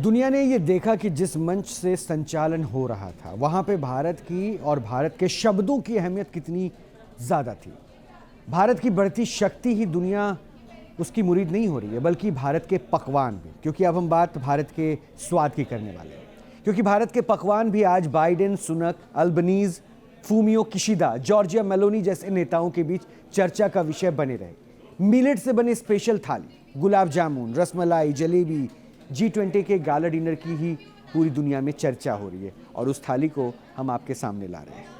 दुनिया ने ये देखा कि जिस मंच से संचालन हो रहा था वहां पे भारत की और भारत के शब्दों की अहमियत कितनी ज्यादा थी। भारत की बढ़ती शक्ति ही दुनिया उसकी मुरीद नहीं हो रही है, बल्कि भारत के पकवान भी, क्योंकि अब हम बात भारत के स्वाद की करने वाले हैं। क्योंकि भारत के पकवान भी आज Biden, Sunak, Albanese, Fumio Kishida, Giorgia Meloni जैसे नेताओं के बीच चर्चा का विषय बने रहे। मिलेट से बने स्पेशल थाली, गुलाब जामुन, रसमलाई, जलेबी, G20 के गाला डिनर की ही पूरी दुनिया में चर्चा हो रही है और उस थाली को हम आपके सामने ला रहे हैं।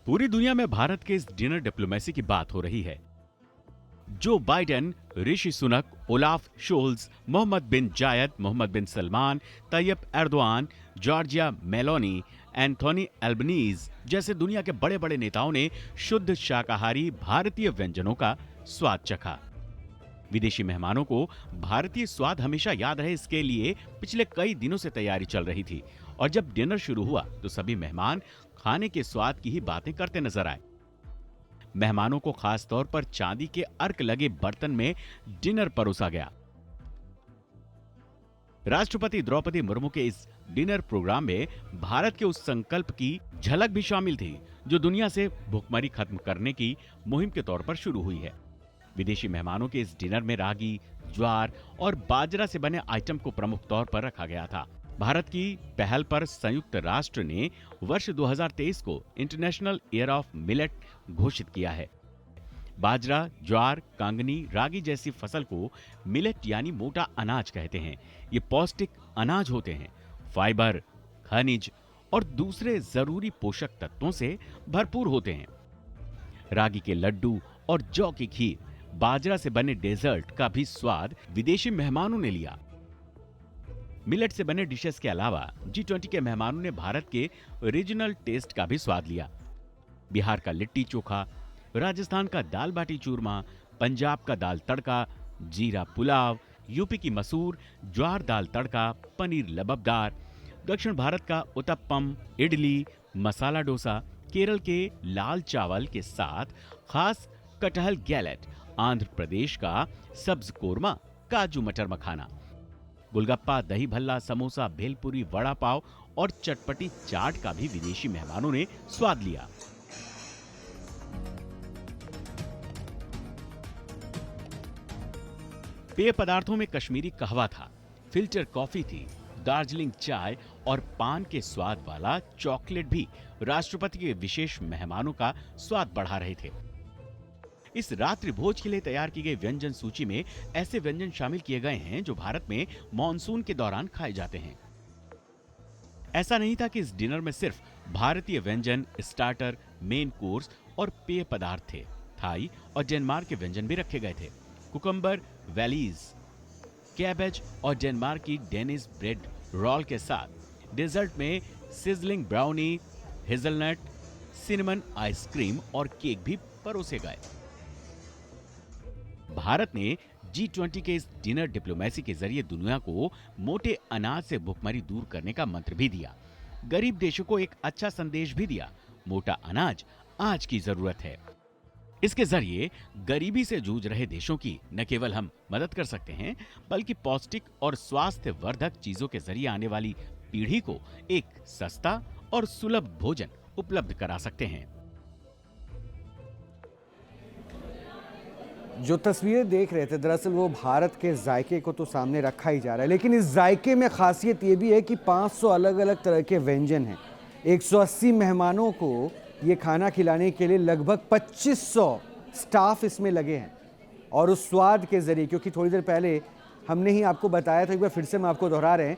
पूरी दुनिया में भारत के इस डिनर डिप्लोमेसी की बात हो रही है। Joe Biden, Rishi Sunak, Olaf Scholz, Mohammed bin Zayed, Mohammed bin Salman, Tayyip Erdogan, Giorgia Meloni, Anthony Albanese जैसे दुनिया के बड़े बड़े नेताओं ने शुद्ध शाकाहारी भारतीय व्यंजनों का स्वाद चखा। विदेशी मेहमानों को भारतीय स्वाद हमेशा याद रहे, इसके लिए पिछले कई दिनों से तैयारी चल रही थी और जब डिनर शुरू हुआ तो सभी मेहमान खाने के स्वाद की ही बातें करते नजर आए। मेहमानों को खास तौर पर चांदी के अर्क लगे बर्तन में डिनर परोसा गया। राष्ट्रपति द्रौपदी मुर्मू के इस डिनर प्रोग्राम में भारत के उस संकल्प की झलक भी शामिल थी जो दुनिया से भुखमरी खत्म करने की मुहिम के तौर पर शुरू हुई है। विदेशी मेहमानों के इस डिनर में रागी, ज्वार और बाजरा से बने आइटम को प्रमुख तौर पर रखा गया था। भारत की पहल पर संयुक्त राष्ट्र ने वर्ष 2023 को इंटरनेशनल ईयर ऑफ मिलेट घोषित किया है। बाजरा, ज्वार, कांगनी, रागी जैसी फसल को मिलेट यानी मोटा अनाज कहते हैं। ये पौष्टिक अनाज होते हैं। फाइबर, खनिज और दूसरे जरूरी पोषक तत्वों से भरपूर होते हैं। रागी के लड्डू और जौ की खीर, बाजरा से बने डेजर्ट का भी स्वाद विदेशी मेहमानों ने लिया। मिलेट से बने डिशेस के अलावा G20 के मेहमानों ने भारत के रीजनल टेस्ट का भी स्वाद लिया। बिहार का लिट्टी चोखा, राजस्थान का दाल बाटी चूरमा, पंजाब का दाल तड़का, जीरा पुलाव, यूपी की मसूर, ज्वार दाल तड़का, पनीर लबबदार, दक्षिण भारत का उत्तपम, इडली, मसाला डोसा, केरल के लाल चावल के साथ खास कटहल गैलेट, आंध्र प्रदेश का सब्ज कोरमा, काजू मटर मखाना, गुलगप्पा, दही भल्ला, समोसा, भेलपुरी, वड़ा पाव और चटपटी चाट का भी विदेशी मेहमानों ने स्वाद लिया। पेय पदार्थों में कश्मीरी कहवा था, फिल्टर कॉफी थी, दार्जिलिंग चाय और पान के स्वाद वाला चॉकलेट भी राष्ट्रपति के विशेष मेहमानों का स्वाद बढ़ा रहे थे। इस रात्रि भोज के लिए तैयार की गई व्यंजन सूची में ऐसे व्यंजन शामिल किए गए हैं जो भारत में मॉनसून के दौरान खाए जाते हैं। ऐसा नहीं था कि इस डिनर में सिर्फ भारतीय व्यंजन, स्टार्टर, मेन कोर्स और पेय पदार्थ थे। थाई और डेनमार्क के व्यंजन भी रखे गए थे। कुकम्बर, वैलीज, कैबेज और डेनमार्क की डेनिस ब्रेड रोल के साथ डेजर्ट में sizzling brownie, hazelnut, cinnamon ice cream और केक भी परोसे गए। भारत ने G20 के इस डिनर डिप्लोमेसी के जरिए दुनिया को मोटे अनाज से भुखमरी दूर करने का मंत्र भी दिया। गरीब देशों को एक अच्छा संदेश भी दिया। मोटा अनाज आज की जरूरत है। इसके जरिए गरीबी से जूझ रहे देशों की न केवल हम मदद कर सकते हैं, बल्कि पौष्टिक और स्वास्थ्य वर्धक चीजों के जरिए आने वाली पीढ़ी को एक सस्ता और सुलभ भोजन उपलब्ध करा सकते हैं। जो तस्वीरें देख रहे थे दरअसल वो भारत के जायके को तो सामने रखा ही जा रहा है, लेकिन इस जायके में खासियत ये भी है कि 500 अलग अलग तरह के व्यंजन हैं। 180 मेहमानों को ये खाना खिलाने के लिए लगभग 2500 स्टाफ इसमें लगे हैं। और उस स्वाद के जरिए, क्योंकि थोड़ी देर पहले हमने ही आपको बताया था, एक बार फिर से हम आपको दोहरा रहे हैं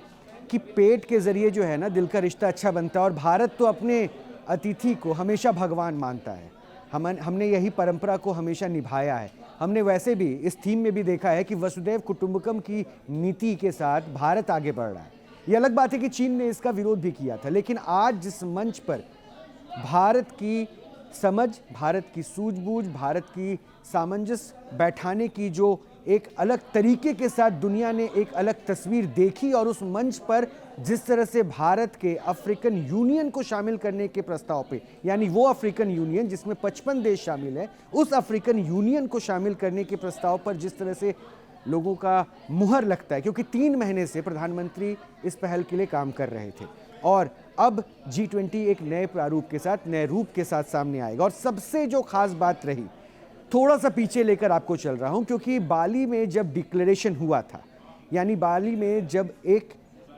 कि पेट के जरिए जो है ना दिल का रिश्ता अच्छा बनता है। और भारत तो अपने अतिथि को हमेशा भगवान मानता है। हमने यही परंपरा को हमेशा निभाया है। हमने वैसे भी इस थीम में भी देखा है कि वसुधैव कुटुंबकम की नीति के साथ भारत आगे बढ़ रहा है। ये अलग बात है कि चीन ने इसका विरोध भी किया था, लेकिन आज जिस मंच पर भारत की समझ, भारत की सूझबूझ, भारत की सामंजस्य बैठाने की जो एक अलग तरीके के साथ दुनिया ने एक अलग तस्वीर देखी और उस मंच पर जिस तरह से भारत के अफ्रीकन यूनियन को शामिल करने के प्रस्ताव पे, यानी वो अफ्रीकन यूनियन जिसमें 55 देश शामिल है, उस अफ्रीकन यूनियन को शामिल करने के प्रस्ताव पर जिस तरह से लोगों का मुहर लगता है, क्योंकि 3 महीने से प्रधानमंत्री इस पहल के लिए काम कर रहे थे और अब G20 एक नए प्रारूप के साथ, नए रूप के साथ सामने आएगा। और सबसे जो खास बात रही, थोड़ा सा पीछे लेकर आपको चल रहा हूं, क्योंकि बाली में जब डिक्लेरेशन हुआ था, यानी बाली में जब एक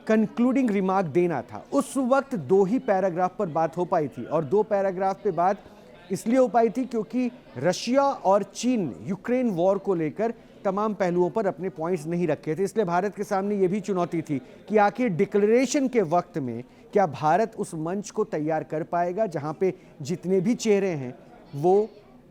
कंक्लूडिंग रिमार्क देना था, उस वक्त 2 ही पैराग्राफ पर बात हो पाई थी। और 2 पैराग्राफ पे बात इसलिए हो पाई थी क्योंकि रशिया और चीन यूक्रेन वॉर को लेकर तमाम पहलुओं पर अपने पॉइंट्स नहीं रखे थे। इसलिए भारत के सामने ये भी चुनौती थी कि आखिर डिक्लेरेशन के वक्त में क्या भारत उस मंच को तैयार कर पाएगा जहां पे जितने भी चेहरे हैं वो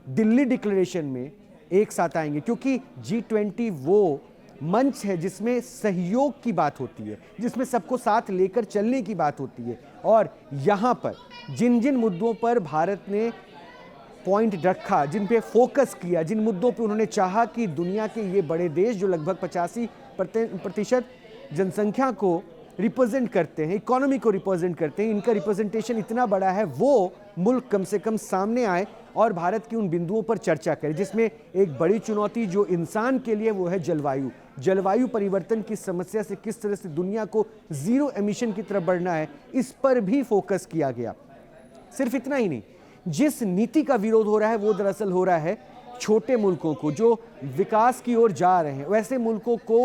दिल्ली डिक्लेरेशन में एक साथ आएंगे, क्योंकि G20 वो मंच है जिसमें सहयोग की बात होती है, जिसमें सबको साथ लेकर चलने की बात होती है। और यहाँ पर जिन जिन मुद्दों पर भारत ने पॉइंट रखा, जिन पे फोकस किया, जिन मुद्दों पे उन्होंने चाहा कि दुनिया के ये बड़े देश जो लगभग 85% जनसंख्या को रिप्रेजेंट करते हैं, इकोनॉमी को रिप्रेजेंट करते हैं, इनका रिप्रेजेंटेशन इतना बड़ा है, वो मुल्क कम से कम सामने आए और भारत की उन बिंदुओं पर चर्चा करें, जिसमें एक बड़ी चुनौती जो इंसान के लिए वो है जलवायु परिवर्तन की समस्या से किस तरह से दुनिया को जीरो एमिशन की तरफ बढ़ना है, इस पर भी फोकस किया गया। सिर्फ इतना ही नहीं, जिस नीति का विरोध हो रहा है वो दरअसल हो रहा है छोटे मुल्कों को जो विकास की ओर जा रहे हैं, वैसे मुल्कों को